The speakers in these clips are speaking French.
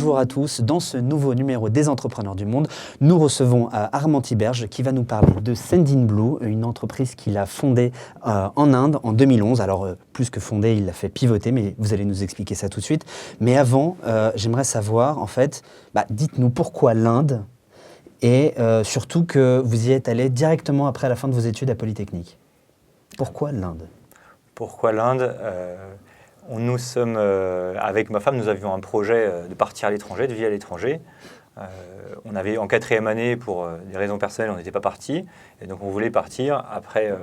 bonjour à tous. Dans ce nouveau numéro des Entrepreneurs du Monde, nous recevons Armand Tiberge qui va nous parler de Sendinblue, une entreprise qu'il a fondée en Inde en 2011. Alors, plus que fondée, il l'a fait pivoter, mais vous allez nous expliquer ça tout de suite. Mais avant, j'aimerais savoir, en fait, dites-nous pourquoi l'Inde et surtout que vous y êtes allé directement après la fin de vos études à Polytechnique. Pourquoi l'Inde ? Pourquoi l'Inde ? Nous sommes, avec ma femme, nous avions un projet de partir à l'étranger, de vivre à l'étranger. On avait en 4e année, pour des raisons personnelles, on n'était pas parti. Et donc on voulait partir après,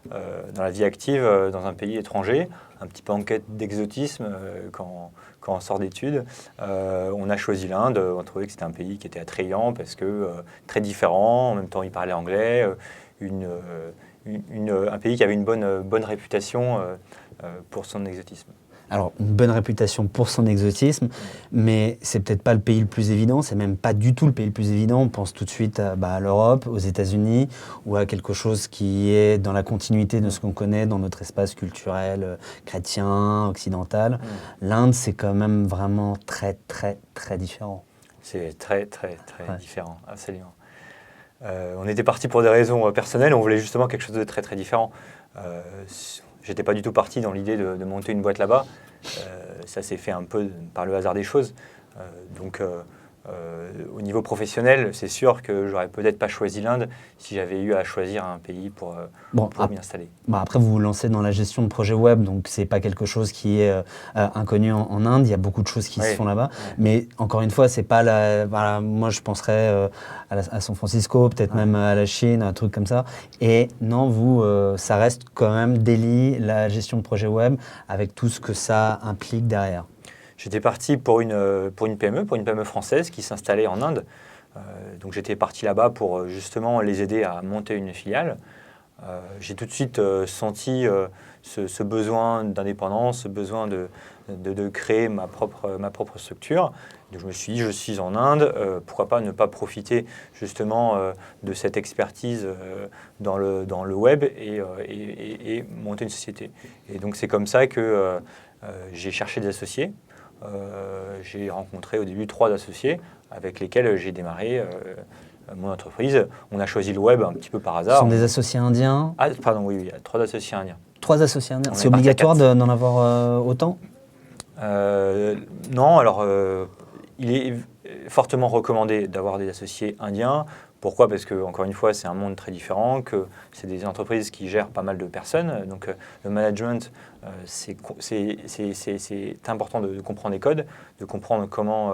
dans la vie active, dans un pays étranger, un petit peu en quête d'exotisme quand on sort d'études. On a choisi l'Inde, on trouvait que c'était un pays qui était attrayant parce que très différent, en même temps il parlait anglais, un pays qui avait une bonne réputation pour son exotisme. Alors, une bonne réputation pour son exotisme, mais c'est peut-être pas le pays le plus évident, c'est même pas du tout le pays le plus évident. On pense tout de suite à l'Europe, aux États-Unis, ou à quelque chose qui est dans la continuité de ce qu'on connaît dans notre espace culturel chrétien, occidental. L'Inde, c'est quand même vraiment très, très, très différent. C'est très, très, très différent, absolument. On était parti pour des raisons personnelles, on voulait justement quelque chose de très, très différent. J'étais pas du tout parti dans l'idée de monter une boîte là-bas. Ça s'est fait un peu par le hasard des choses. Au niveau professionnel, c'est sûr que j'aurais peut-être pas choisi l'Inde si j'avais eu à choisir un pays pour m'y installer. Après, vous vous lancez dans la gestion de projets web, donc c'est pas quelque chose qui est inconnu en Inde. Il y a beaucoup de choses qui se font là-bas. Ouais. Mais encore une fois, c'est pas moi, je penserais à San Francisco, peut-être même à la Chine, un truc comme ça. Et non, vous, ça reste quand même Delhi, la gestion de projets web, avec tout ce que ça implique derrière. J'étais parti pour une PME française qui s'installait en Inde. Donc j'étais parti là-bas pour justement les aider à monter une filiale. J'ai tout de suite senti ce besoin d'indépendance, ce besoin de créer ma propre structure. Donc je me suis dit, je suis en Inde, pourquoi pas ne pas profiter justement de cette expertise dans le web et monter une société. Et donc c'est comme ça que j'ai cherché des associés. J'ai rencontré au début 3 associés avec lesquels j'ai démarré mon entreprise. On a choisi le web un petit peu par hasard. Ce sont des associés indiens ? Ah, pardon, oui, il y a 3 associés indiens. 3 associés indiens. C'est obligatoire d'en avoir autant ? Non, alors il est fortement recommandé d'avoir des associés indiens. Pourquoi ? Parce que, encore une fois, c'est un monde très différent, que c'est des entreprises qui gèrent pas mal de personnes. Donc, le management, c'est important de comprendre les codes, de comprendre comment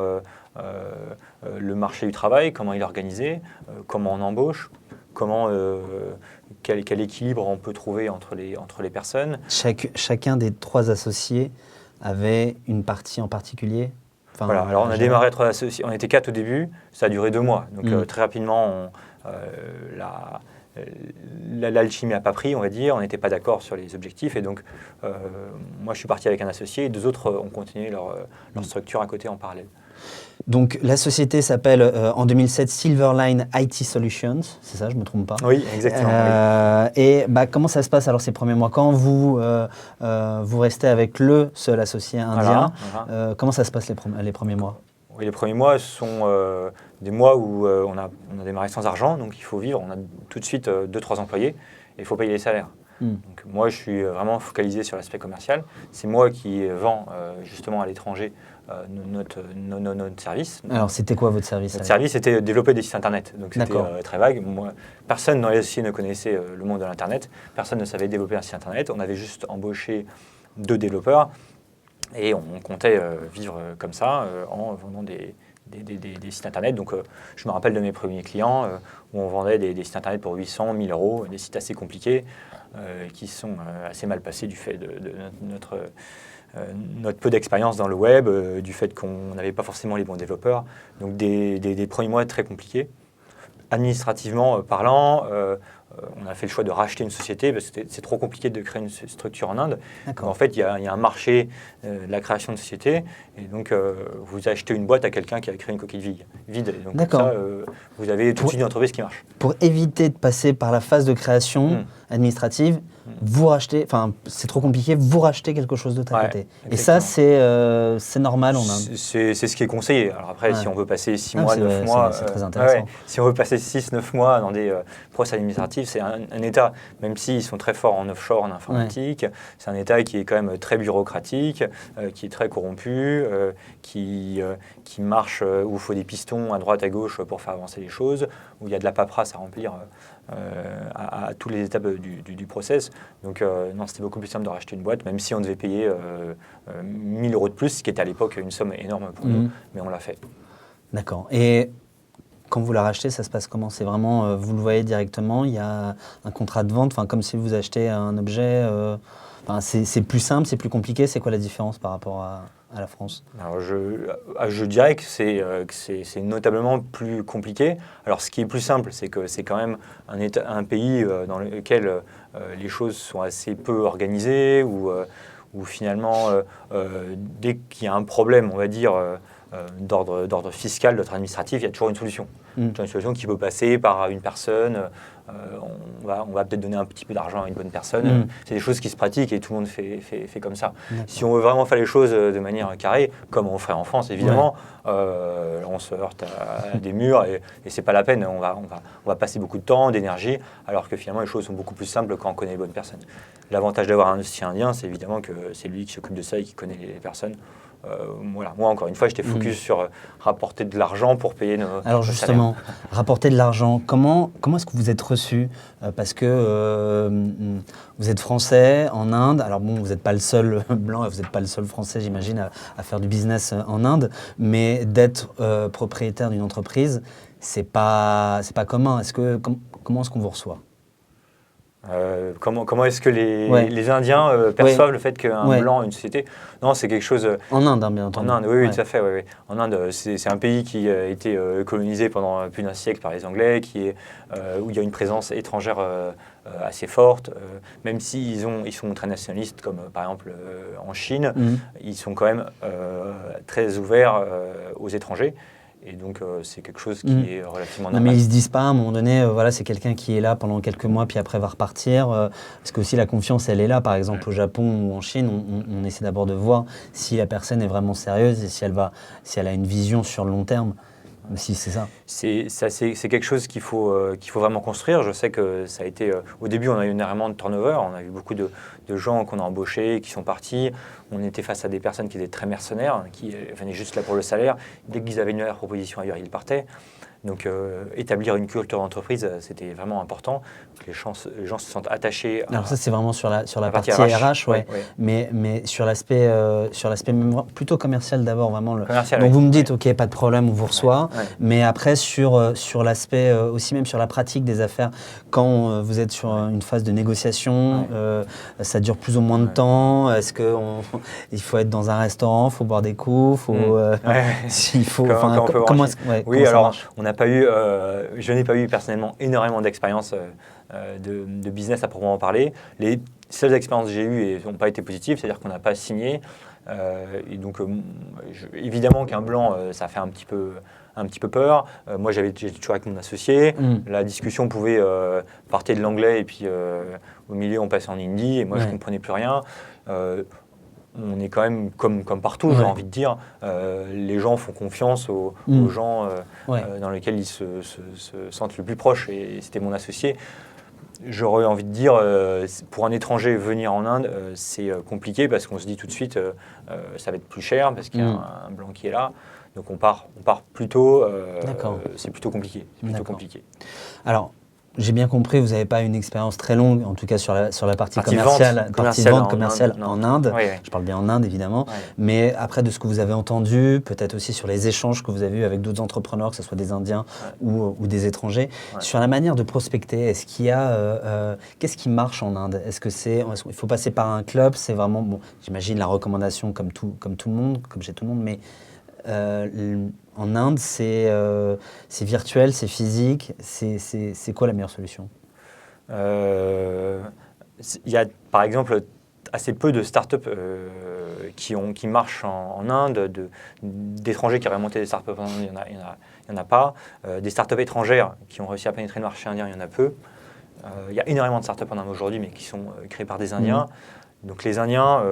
le marché du travail, comment il est organisé, comment on embauche, quel équilibre on peut trouver entre les personnes. Chacun des 3 associés avait une partie en particulier ? Voilà, alors on a démarré 3 associés, on était 4 au début, ça a duré 2 mois. Donc très rapidement, l'alchimie n'a pas pris, on va dire, on n'était pas d'accord sur les objectifs. Et donc, moi je suis parti avec un associé et 2 autres ont continué leur structure à côté en parallèle. Donc la société s'appelle en 2007 Silverline IT Solutions, c'est ça, je ne me trompe pas? Oui, exactement. Oui. Et comment ça se passe alors ces premiers mois? Quand vous restez avec le seul associé indien, comment ça se passe les premiers mois? Oui, les premiers mois sont des mois où on a démarré sans argent, donc il faut vivre. On a tout de suite 2-3 employés et il faut payer les salaires. Donc moi, je suis vraiment focalisé sur l'aspect commercial. C'est moi qui vends justement à l'étranger notre service. Alors, c'était quoi votre service? Notre service, c'était développer des sites Internet. Donc, c'était très vague. Moi, personne dans les associés ne connaissait le monde de l'Internet. Personne ne savait développer un site Internet. On avait juste embauché 2 développeurs et on comptait vivre comme ça en vendant des sites Internet. Donc, je me rappelle de mes premiers clients où on vendait des sites Internet pour 800, 1000 euros, des sites assez compliqués qui sont assez mal passés du fait de notre peu d'expérience dans le web, du fait qu'on n'avait pas forcément les bons développeurs. Donc, des premiers mois très compliqués. Administrativement parlant, on a fait le choix de racheter une société parce que c'est trop compliqué de créer une structure en Inde. D'accord. En fait, il y a un marché de la création de société et donc vous achetez une boîte à quelqu'un qui a créé une coquille vide. Et donc comme ça, vous avez tout de suite une entreprise qui marche. Pour éviter de passer par la phase de création administrative, vous rachetez, enfin c'est trop compliqué, vous rachetez quelque chose d'autre à côté. Et ça, c'est normal en Inde. C'est ce qui est conseillé. Alors après, si on veut passer 6 mois, 9 mois, c'est très intéressant. Si on veut passer 6-9 mois dans des process administratifs, c'est un État, même s'ils sont très forts en offshore, en informatique, c'est un État qui est quand même très bureaucratique, qui est très corrompu, qui marche, où il faut des pistons à droite, à gauche pour faire avancer les choses, où il y a de la paperasse à remplir à toutes les étapes du process. Donc non, c'était beaucoup plus simple de racheter une boîte, même si on devait payer 1 000 € de plus, ce qui était à l'époque une somme énorme pour nous, mais on l'a fait. D'accord. Et quand vous la rachetez, ça se passe comment? C'est vraiment, vous le voyez directement, il y a un contrat de vente, comme si vous achetez un objet. C'est plus simple, c'est plus compliqué. C'est quoi la différence par rapport à la France? Alors je dirais que c'est notablement plus compliqué. Alors ce qui est plus simple, c'est que c'est quand même un pays dans lequel les choses sont assez peu organisées, où finalement, dès qu'il y a un problème, on va dire, d'ordre fiscal, d'ordre administratif, il y a toujours une solution. Une solution qui peut passer par une personne. On va peut-être donner un petit peu d'argent à une bonne personne. C'est des choses qui se pratiquent et tout le monde fait comme ça. Si on veut vraiment faire les choses de manière carrée, comme on ferait en France évidemment, on se heurte à des murs et c'est pas la peine. On va passer beaucoup de temps, d'énergie, alors que finalement les choses sont beaucoup plus simples quand on connaît les bonnes personnes. L'avantage d'avoir un associé indien, c'est évidemment que c'est lui qui s'occupe de ça et qui connaît les personnes. Voilà. Moi, encore une fois, j'étais focus sur rapporter de l'argent pour payer nos Alors justement, salaires. rapporter de l'argent, comment est-ce que vous êtes reçu? Parce que vous êtes français en Inde. Alors bon, vous n'êtes pas le seul blanc et vous n'êtes pas le seul français, j'imagine, à faire du business en Inde. Mais d'être propriétaire d'une entreprise, c'est pas commun. Comment est-ce qu'on vous reçoit? Comment est-ce que les Indiens perçoivent le fait qu'un blanc a une société? Non, c'est quelque chose... En Inde, bien entendu. En Inde, oui, tout à fait. Oui. En Inde, c'est un pays qui a été colonisé pendant plus d'un siècle par les Anglais, où il y a une présence étrangère assez forte. Même s'ils sont très nationalistes, comme par exemple en Chine, ils sont quand même très ouverts aux étrangers. Et donc, c'est quelque chose qui est relativement normal. Non, mais ils ne se disent pas, à un moment donné, voilà, c'est quelqu'un qui est là pendant quelques mois, puis après va repartir. Parce que aussi la confiance, elle est là. Par exemple, au Japon ou en Chine, on essaie d'abord de voir si la personne est vraiment sérieuse et si elle a une vision sur le long terme. Si c'est ça. C'est quelque chose qu'il faut vraiment construire. Je sais que ça a été... au début, on a eu énormément de turnover. On a eu beaucoup de gens qu'on a embauchés, qui sont partis. On était face à des personnes qui étaient très mercenaires, qui venaient juste là pour le salaire. Dès qu'ils avaient une meilleure proposition ailleurs, ils partaient. Donc, établir une culture d'entreprise, c'était vraiment important. Que les gens se sentent attachés. Alors ça, c'est vraiment sur la partie RH, ouais. Mais sur l'aspect même plutôt commercial d'abord, vraiment. Donc vous me dites, ok, pas de problème, on vous reçoit. Mais après, sur l'aspect aussi, même sur la pratique des affaires, quand vous êtes sur une phase de négociation, ça dure plus ou moins de temps. Est-ce qu'il faut être dans un restaurant, il faut boire des coups, s'il faut. Comment alors on n'a pas eu, je n'ai pas eu personnellement énormément d'expérience de business à proprement parler. Les seules expériences que j'ai eues n'ont pas été positives, c'est-à-dire qu'on n'a pas signé. Et donc, évidemment qu'un blanc, ça fait un petit peu peur. Moi, j'étais toujours avec mon associé. La discussion pouvait partir de l'anglais et puis au milieu, on passait en hindi et moi, je ne comprenais plus rien. On est quand même comme partout, j'ai envie de dire. Les gens font confiance aux gens dans lesquels ils se sentent le plus proches. Et c'était mon associé. J'aurais envie de dire, pour un étranger venir en Inde, c'est compliqué parce qu'on se dit tout de suite, ça va être plus cher parce qu'il y a un blanc qui est là. Donc on part plus tôt. C'est plutôt compliqué. Alors, j'ai bien compris, vous n'avez pas une expérience très longue, en tout cas sur la partie commerciale, vente commerciale en Inde. Je parle bien en Inde, évidemment. Mais après, de ce que vous avez entendu, peut-être aussi sur les échanges que vous avez eus avec d'autres entrepreneurs, que ce soit des Indiens ou des étrangers, sur la manière de prospecter, est-ce qu'il y a... qu'est-ce qui marche en Inde? Il faut passer par un club? C'est vraiment, bon, j'imagine, la recommandation comme tout le monde, comme chez tout le monde, mais... en Inde, c'est virtuel, c'est physique. C'est quoi la meilleure solution? Il y a par exemple assez peu de startups qui marchent en Inde, d'étrangers qui auraient monté des startups en Inde, il y en a pas. Des startups étrangères qui ont réussi à pénétrer le marché indien, il y en a peu. Il y a énormément de startups en Inde aujourd'hui, mais qui sont créées par des Indiens. Donc les Indiens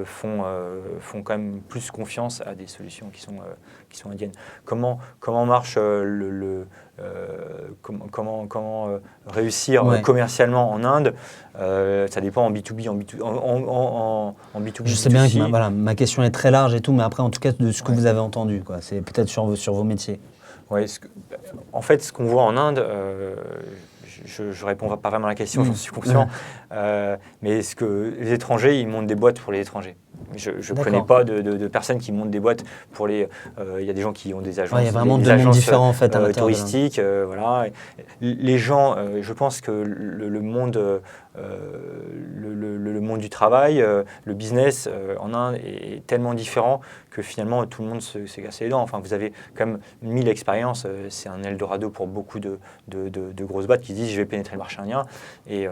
font quand même plus confiance à des solutions qui sont indiennes. Comment marche comment réussir commercialement en Inde, ça dépend en B2B, en B2B. Je sais bien que ma question est très large et tout, mais après, en tout cas, de ce que vous avez entendu, quoi. C'est peut-être sur vos métiers. Ouais, en fait, ce qu'on voit en Inde, je ne réponds pas vraiment à la question, j'en suis conscient, mais les étrangers, ils montent des boîtes pour les étrangers. Je ne connais pas de personnes qui montent des boîtes pour les... Il y a des gens qui ont des agences, il y a vraiment deux mondes différents, en fait, touristiques. Voilà. Les gens, je pense que le monde du travail, le business en Inde est tellement différent que finalement tout le monde s'est cassé les dents. Enfin, vous avez quand même 1000 expériences, c'est un Eldorado pour beaucoup de grosses boîtes qui disent je vais pénétrer le marché indien et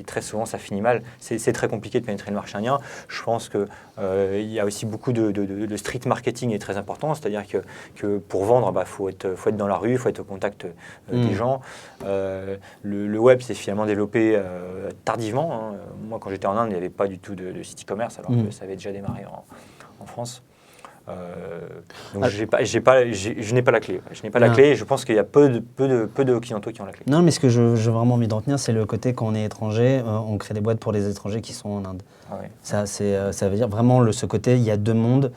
très souvent ça finit mal. C'est très compliqué de pénétrer le marché indien. Je pense que il y a aussi beaucoup de street marketing est très important, c'est-à-dire que pour vendre, faut être dans la rue, il faut être au contact des gens. Le web s'est finalement développé tardivement. Hein. Moi, quand j'étais en Inde, il n'y avait pas du tout de site e-commerce, alors que ça avait déjà démarré en France. Donc je n'ai pas la clé. Je n'ai pas la clé et je pense qu'il y a peu de occidentaux qui ont la clé. Non, mais ce que j'ai vraiment envie d'en retenir, c'est le côté quand on est étranger, on crée des boîtes pour les étrangers qui sont en Inde. Ah ouais. Ça veut dire vraiment ce côté, il y a deux mondes.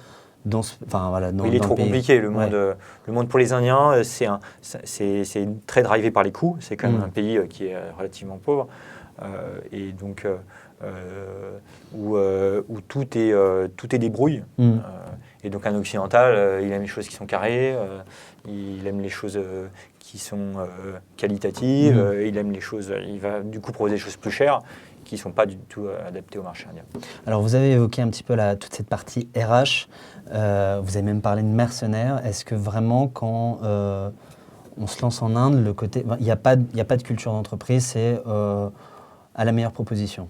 Il est trop compliqué. Le monde pour les Indiens, c'est très drivé par les coûts. C'est quand même un pays qui est relativement pauvre. Et donc où tout est débrouille. Et donc un occidental, il aime les choses qui sont carrées, il aime les choses qui sont qualitatives, il aime les choses, il va du coup proposer des choses plus chères qui ne sont pas du tout adaptées au marché indien. Alors vous avez évoqué un petit peu toute cette partie RH, vous avez même parlé de mercenaires. Est-ce que vraiment quand on se lance en Inde, le côté, il n'y a pas de culture d'entreprise, c'est à la meilleure proposition?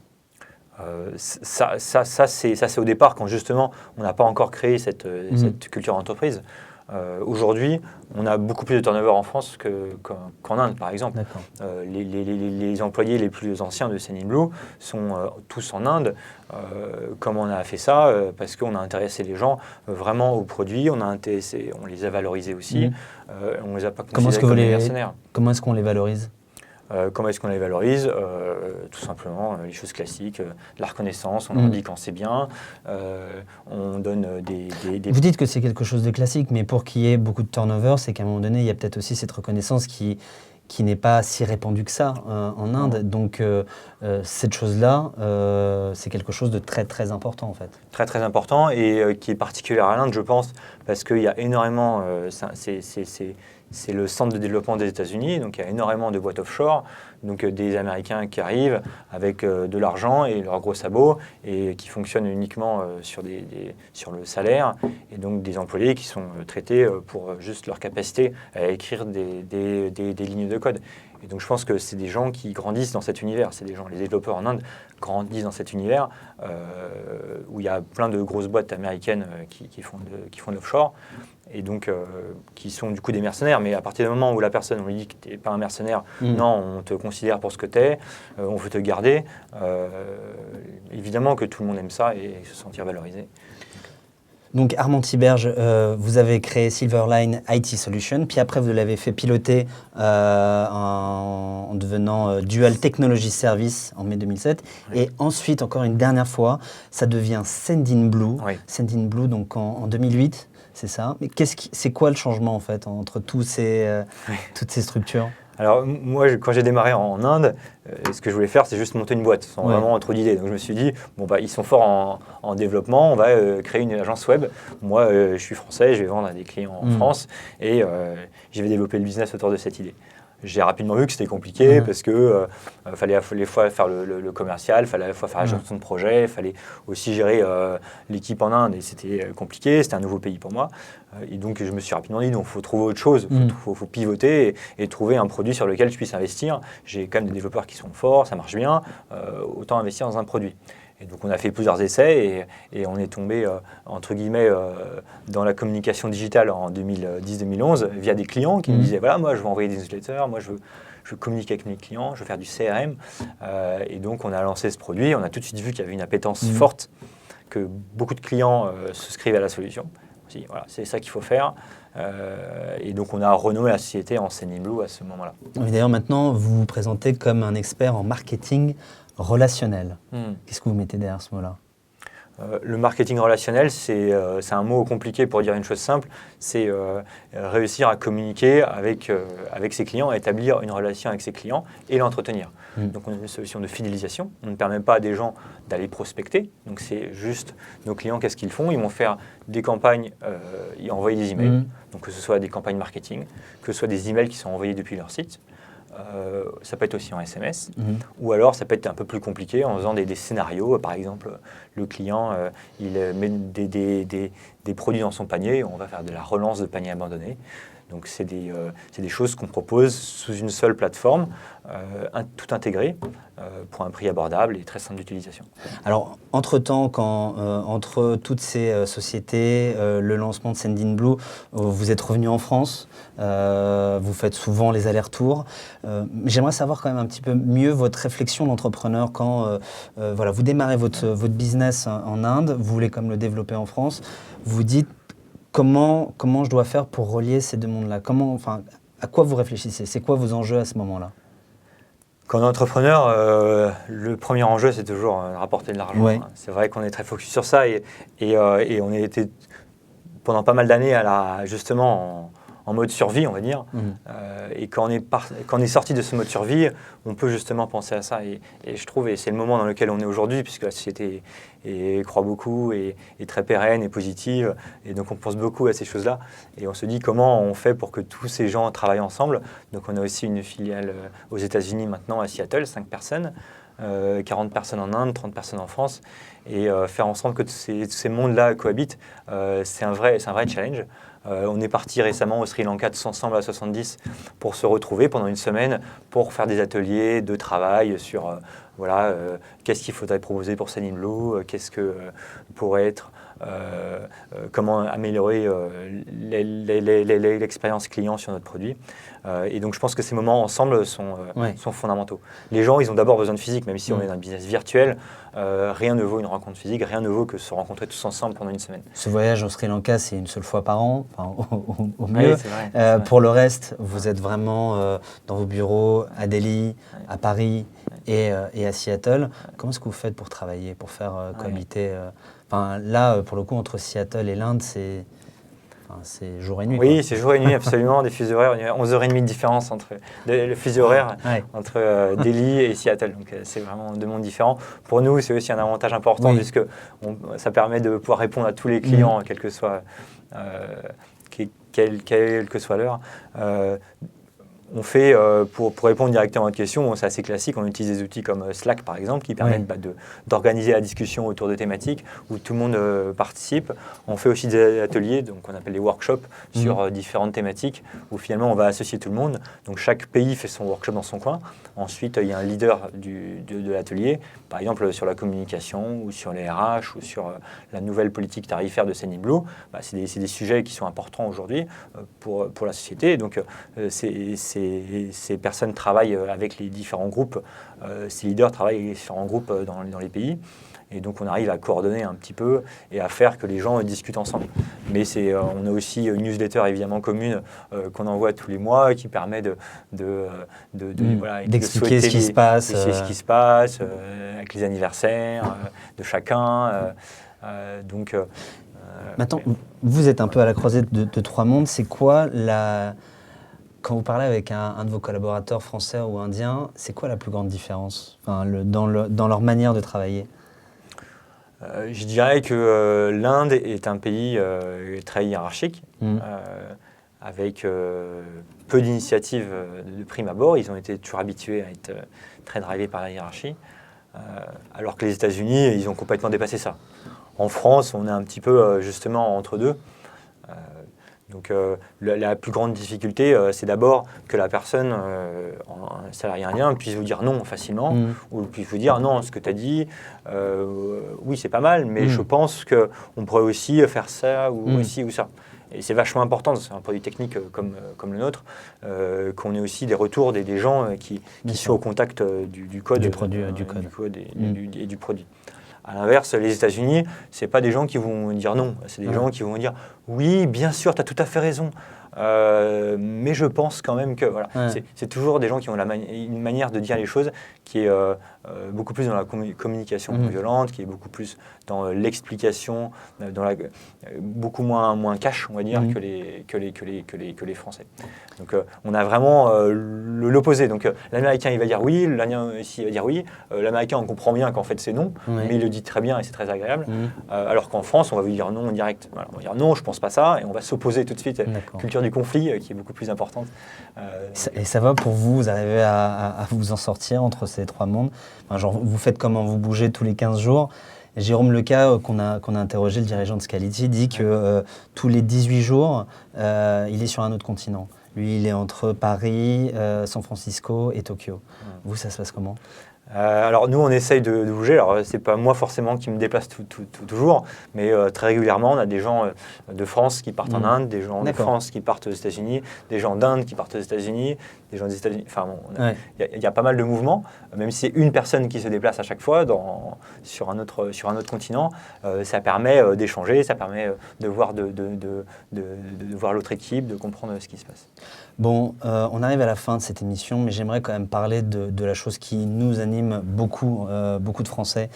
Ça c'est au départ, quand justement on n'a pas encore créé cette culture d'entreprise. Aujourd'hui, on a beaucoup plus de turnover en France qu'en Inde, par exemple. Les employés les plus anciens de Sendinblue sont tous en Inde. Comment on a fait ça? Parce qu'on a intéressé les gens vraiment aux produits, on les a valorisés aussi, on ne les a pas considérés comme des mercenaires. Comment est-ce qu'on les valorise? Comment est-ce qu'on les valorise? Tout simplement, les choses classiques, la reconnaissance, on leur dit quand c'est bien, on donne des... Vous dites que c'est quelque chose de classique, mais pour qu'il y ait beaucoup de turnover, c'est qu'à un moment donné, il y a peut-être aussi cette reconnaissance qui n'est pas si répandue que ça en Inde. Donc, cette chose-là, c'est quelque chose de très, très important, en fait. Très, très important et qui est particulier à l'Inde, je pense, parce qu'il y a énormément... C'est le centre de développement des États-Unis, donc il y a énormément de boîtes offshore, donc des Américains qui arrivent avec de l'argent et leurs gros sabots et qui fonctionnent uniquement sur le salaire, et donc des employés qui sont traités pour juste leur capacité à écrire des lignes de code. Et donc je pense que c'est des gens qui grandissent dans cet univers, les développeurs en Inde grandissent dans cet univers où il y a plein de grosses boîtes américaines qui font de l'offshore. Et donc qui sont du coup des mercenaires, mais à partir du moment où la personne, on lui dit que tu n'es pas un mercenaire, non, on te considère pour ce que tu es, on veut te garder, évidemment que tout le monde aime ça et se sentir valorisé. Donc Armand Tiberge, vous avez créé Silverline IT Solutions, puis après vous l'avez fait piloter en devenant Dual Technology Service en mai 2007, et ensuite, encore une dernière fois, ça devient Sendinblue, Sendinblue donc en 2008. C'est ça. Mais c'est quoi le changement en fait entre toutes ces structures? Alors moi, quand j'ai démarré en Inde, ce que je voulais faire, c'est juste monter une boîte, sans vraiment trop d'idées. Donc je me suis dit, ils sont forts en développement, on va créer une agence web. Moi, je suis français, je vais vendre à des clients en France et je vais développer le business autour de cette idée. j'ai rapidement vu que c'était compliqué parce que fallait à la fois faire le commercial, fallait à la fois faire la gestion de projet, fallait aussi gérer l'équipe en Inde et c'était compliqué, c'était un nouveau pays pour moi. Et donc je me suis rapidement dit, il faut trouver autre chose, faut pivoter et trouver un produit sur lequel je puisse investir. J'ai quand même des développeurs qui sont forts, ça marche bien, autant investir dans un produit. Et donc on a fait plusieurs essais et on est tombé, entre guillemets, dans la communication digitale en 2010-2011 via des clients qui me disaient, voilà, moi je veux envoyer des newsletters, moi je veux communiquer avec mes clients, je veux faire du CRM. Et donc on a lancé ce produit, on a tout de suite vu qu'il y avait une appétence forte, que beaucoup de clients souscrivent à la solution. On s'est dit, voilà, c'est ça qu'il faut faire. Et donc on a renommé la société en Sendinblue à ce moment-là. D'ailleurs maintenant, vous vous présentez comme un expert en marketing relationnel. Qu'est-ce que vous mettez derrière ce mot-là ? Le marketing relationnel, c'est un mot compliqué pour dire une chose simple, c'est réussir à communiquer avec ses clients, à établir une relation avec ses clients et l'entretenir. Donc on a une solution de fidélisation, on ne permet pas à des gens d'aller prospecter, donc c'est juste nos clients, qu'est-ce qu'ils font ? Ils vont faire des campagnes, ils envoyer des emails, donc que ce soit des campagnes marketing, que ce soit des emails qui sont envoyés depuis leur site. Ça peut être aussi en SMS, ou alors ça peut être un peu plus compliqué en faisant des scénarios. Par exemple, le client il met des produits dans son panier, on va faire de la relance de panier abandonné. Donc c'est des choses qu'on propose sous une seule plateforme, tout intégré, pour un prix abordable et très simple d'utilisation. Alors, entre-temps, entre toutes ces sociétés, le lancement de Sendinblue, vous êtes revenu en France, vous faites souvent les allers-retours. J'aimerais savoir quand même un petit peu mieux votre réflexion d'entrepreneur quand voilà, vous démarrez votre business en Inde, vous voulez comme le développer en France, vous dites comment je dois faire pour relier ces deux mondes-là ? À quoi vous réfléchissez ? C'est quoi vos enjeux à ce moment-là ? Quand on est entrepreneur, le premier enjeu, c'est toujours rapporter de l'argent. Ouais. C'est vrai qu'on est très focus sur ça et on a été pendant pas mal d'années justement en mode survie, on va dire. Et quand on est sorti de ce mode survie, on peut justement penser à ça. Et je trouve, et c'est le moment dans lequel on est aujourd'hui, puisque la société croît beaucoup et est très pérenne et positive. Et donc on pense beaucoup à ces choses-là. Et on se dit comment on fait pour que tous ces gens travaillent ensemble. Donc on a aussi une filiale aux États-Unis maintenant à Seattle, 5 personnes. 40 personnes en Inde, 30 personnes en France, et faire en sorte que ces mondes-là cohabitent, c'est un vrai challenge. On est parti récemment au Sri Lanka tous ensemble à 70 pour se retrouver pendant une semaine pour faire des ateliers de travail sur qu'est-ce qu'il faudrait proposer pour Sendinblue, qu'est-ce que pourrait être, comment améliorer l'expérience client sur notre produit. Et donc je pense que ces moments ensemble sont fondamentaux. Les gens, ils ont d'abord besoin de physique, même si on est dans un business virtuel, rien ne vaut une rencontre physique, rien ne vaut que se rencontrer tous ensemble pendant une semaine. Ce voyage au Sri Lanka, c'est une seule fois par an, au mieux. Oui, c'est vrai. Pour le reste, vous êtes vraiment dans vos bureaux à Delhi, à Paris et à Seattle. Comment est-ce que vous faites pour travailler, pour faire cohabiter là, pour le coup, entre Seattle et l'Inde, c'est jour et nuit. Oui, c'est jour et nuit, absolument. Des fuseaux horaires, il y a 11h30 de différence entre le fuseau horaire entre Delhi et Seattle. Donc c'est vraiment deux mondes différents. Pour nous, c'est aussi un avantage important puisque ça permet de pouvoir répondre à tous les clients, quelle que soit l'heure. On fait, pour répondre directement à votre question, c'est assez classique, on utilise des outils comme Slack par exemple qui permettent d'organiser la discussion autour de thématiques où tout le monde participe. On fait aussi des ateliers, donc on appelle les workshops, sur différentes thématiques où finalement on va associer tout le monde. Donc chaque pays fait son workshop dans son coin. Ensuite, il y a un leader de l'atelier, par exemple sur la communication ou sur les RH ou sur la nouvelle politique tarifaire de Sendinblue. C'est des sujets qui sont importants aujourd'hui pour la société. Donc ces personnes travaillent avec les différents groupes, ces leaders travaillent avec les différents groupes dans les pays. Et donc on arrive à coordonner un petit peu et à faire que les gens discutent ensemble. Mais on a aussi une newsletter évidemment commune qu'on envoie tous les mois qui permet d'expliquer ce qui se passe, avec les anniversaires de chacun. Maintenant, vous êtes un peu à la croisée de trois mondes. C'est quoi quand vous parlez avec un de vos collaborateurs français ou indiens, c'est quoi la plus grande différence dans leur manière de travailler ? Je dirais que l'Inde est un pays très hiérarchique. avec peu d'initiatives de prime abord. Ils ont été toujours habitués à être très drivés par la hiérarchie, alors que les États-Unis, ils ont complètement dépassé ça. En France, on est un petit peu justement entre deux. Donc la plus grande difficulté, c'est d'abord que la personne, un salarié indien, puisse vous dire non facilement, ou puisse vous dire non, ce que tu as dit, oui, c'est pas mal, mais je pense qu'on pourrait aussi faire ça, ou aussi, ou ça. Et c'est vachement important, c'est un produit technique comme le nôtre, qu'on ait aussi des retours des gens qui soient au contact du code, du produit, et du produit. À l'inverse, les États-Unis, ce n'est pas des gens qui vont dire non, c'est des gens qui vont dire oui, bien sûr, tu as tout à fait raison, mais je pense quand même que... Voilà. C'est toujours des gens qui ont une manière de dire les choses qui est beaucoup plus dans la communication non violente, qui est beaucoup plus dans l'explication, beaucoup moins cash, on va dire, que les Français. Donc on a vraiment l'opposé. Donc l'Américain, il va dire oui, l'Indien ici, il va dire oui. L'Américain, on comprend bien qu'en fait c'est non, mais il le dit très bien et c'est très agréable. Alors qu'en France, on va lui dire non en direct. Voilà, on va dire non, je pense pas ça, et on va s'opposer tout de suite. Culture du conflit qui est beaucoup plus importante. Et ça va pour vous, vous arrivez à vous en sortir entre ces trois mondes? Enfin, genre, vous faites comment? Vous bougez tous les 15 jours? Jérôme Leca, qu'on a interrogé, le dirigeant de Scality, dit que tous les 18 jours, il est sur un autre continent. Lui, il est entre Paris, San Francisco et Tokyo. Vous, ça se passe comment? Alors nous, on essaye de bouger. Alors c'est pas moi forcément qui me déplace toujours, mais très régulièrement, on a des gens de France qui partent en Inde, des gens de France qui partent aux États-Unis, des gens d'Inde qui partent aux États-Unis, des gens des États-Unis. Enfin bon, il y a pas mal de mouvements, même si c'est une personne qui se déplace à chaque fois sur un autre continent. Ça permet d'échanger, ça permet de voir voir l'autre équipe, de comprendre ce qui se passe. Bon, on arrive à la fin de cette émission, mais j'aimerais quand même parler de la chose qui nous anime beaucoup de Français,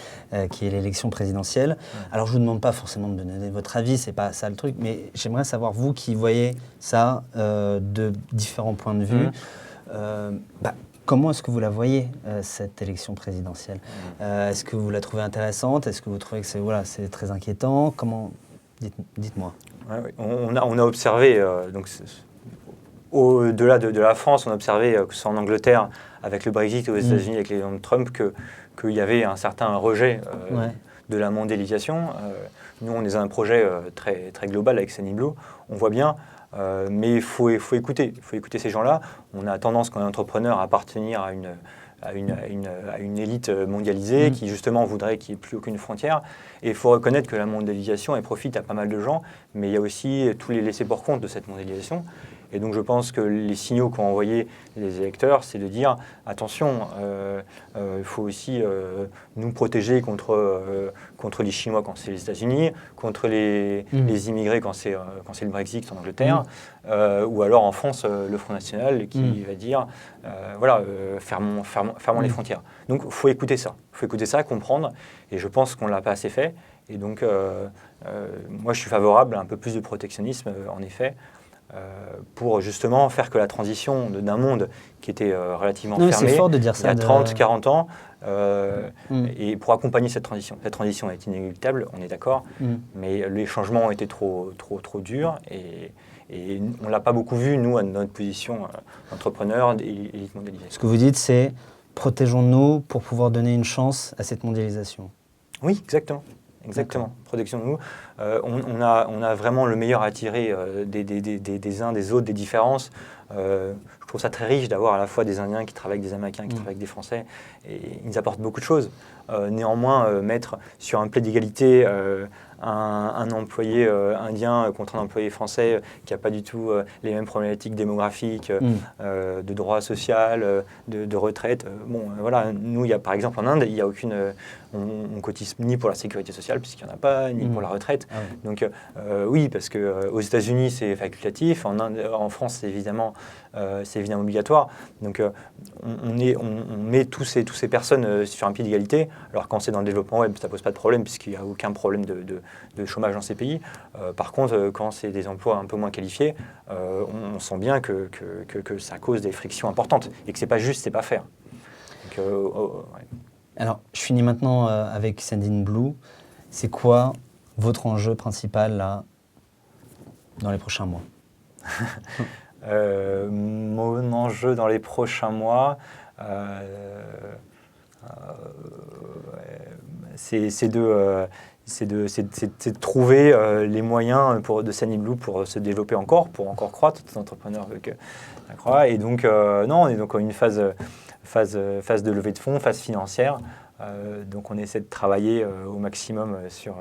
qui est l'élection présidentielle. Alors, je ne vous demande pas forcément de donner votre avis, c'est pas ça le truc, mais j'aimerais savoir, vous qui voyez ça de différents points de vue, comment est-ce que vous la voyez, cette élection présidentielle? Est-ce que vous la trouvez intéressante? Est-ce que vous trouvez que c'est très inquiétant? Comment? Dites-moi. On a observé, donc au-delà de la France, on a observé, que ce soit en Angleterre, avec le Brexit, aux États-Unis, avec l'élection de Trump, qu'il y avait un certain rejet de la mondialisation. Nous, on est dans un projet très, très global avec Sendinblue. On voit bien, mais il faut écouter. Il faut écouter ces gens-là. On a tendance, quand on est entrepreneur, à appartenir à une élite mondialisée qui, justement, voudrait qu'il n'y ait plus aucune frontière. Et il faut reconnaître que la mondialisation, elle profite à pas mal de gens, mais il y a aussi tous les laissés-pour-compte de cette mondialisation. Et donc je pense que les signaux qu'ont envoyés les électeurs, c'est de dire attention, il faut aussi nous protéger contre les Chinois quand c'est les États-Unis, contre les immigrés quand c'est le Brexit en Angleterre, ou alors en France le Front National qui va dire fermons les frontières. Donc il faut écouter ça, comprendre, et je pense qu'on ne l'a pas assez fait. Et donc moi je suis favorable à un peu plus de protectionnisme en effet. Pour justement faire que la transition d'un monde qui était relativement fermé fort de dire ça, il y a 30-40 ans, et pour accompagner cette transition. Cette transition est inéluctable, on est d'accord, mais les changements ont été trop durs et on ne l'a pas beaucoup vu, nous, à notre position d'entrepreneur et élite mondialisée. Ce que vous dites, c'est protégeons-nous pour pouvoir donner une chance à cette mondialisation. Oui, exactement. Protection de nous. On a vraiment le meilleur à tirer des uns, des autres, des différences. Je trouve ça très riche d'avoir à la fois des Indiens qui travaillent avec des Américains, qui travaillent avec des Français. Et ils nous apportent beaucoup de choses. Néanmoins, mettre sur un pied d'égalité un employé indien contre un employé français qui n'a pas du tout les mêmes problématiques démographiques, de droit social, de retraite. Voilà, nous, par exemple en Inde, il n'y a aucune... on cotise ni pour la sécurité sociale, puisqu'il n'y en a pas, ni pour la retraite. Donc oui, parce qu'aux États-Unis, c'est facultatif, en France, c'est évidemment obligatoire. Donc on met tous ces personnes sur un pied d'égalité, alors quand c'est dans le développement web, ça ne pose pas de problème, puisqu'il n'y a aucun problème de chômage dans ces pays. Par contre, quand c'est des emplois un peu moins qualifiés, on sent bien que ça cause des frictions importantes, et que ce n'est pas juste, c'est pas faire. Donc, Alors, je finis maintenant avec Sendinblue. C'est quoi votre enjeu principal, là, dans les prochains mois? Mon enjeu dans les prochains mois, c'est de trouver les moyens de Sendinblue pour se développer encore, pour encore croître, tout entrepreneur veut croître. Et donc, non, on est donc en une phase de levée de fonds, phase financière. Donc on essaie de travailler au maximum sur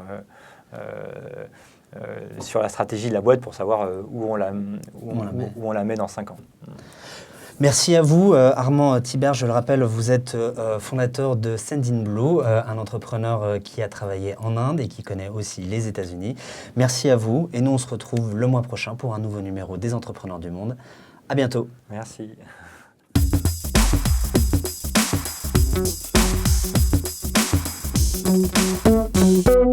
la stratégie de la boîte pour savoir où on la met dans 5 ans. Merci à vous, Armand Thiberge. Je le rappelle, vous êtes fondateur de Sendinblue, un entrepreneur qui a travaillé en Inde et qui connaît aussi les États-Unis. Merci à vous et nous on se retrouve le mois prochain pour un nouveau numéro des Entrepreneurs du Monde. À bientôt. Merci. Thank you.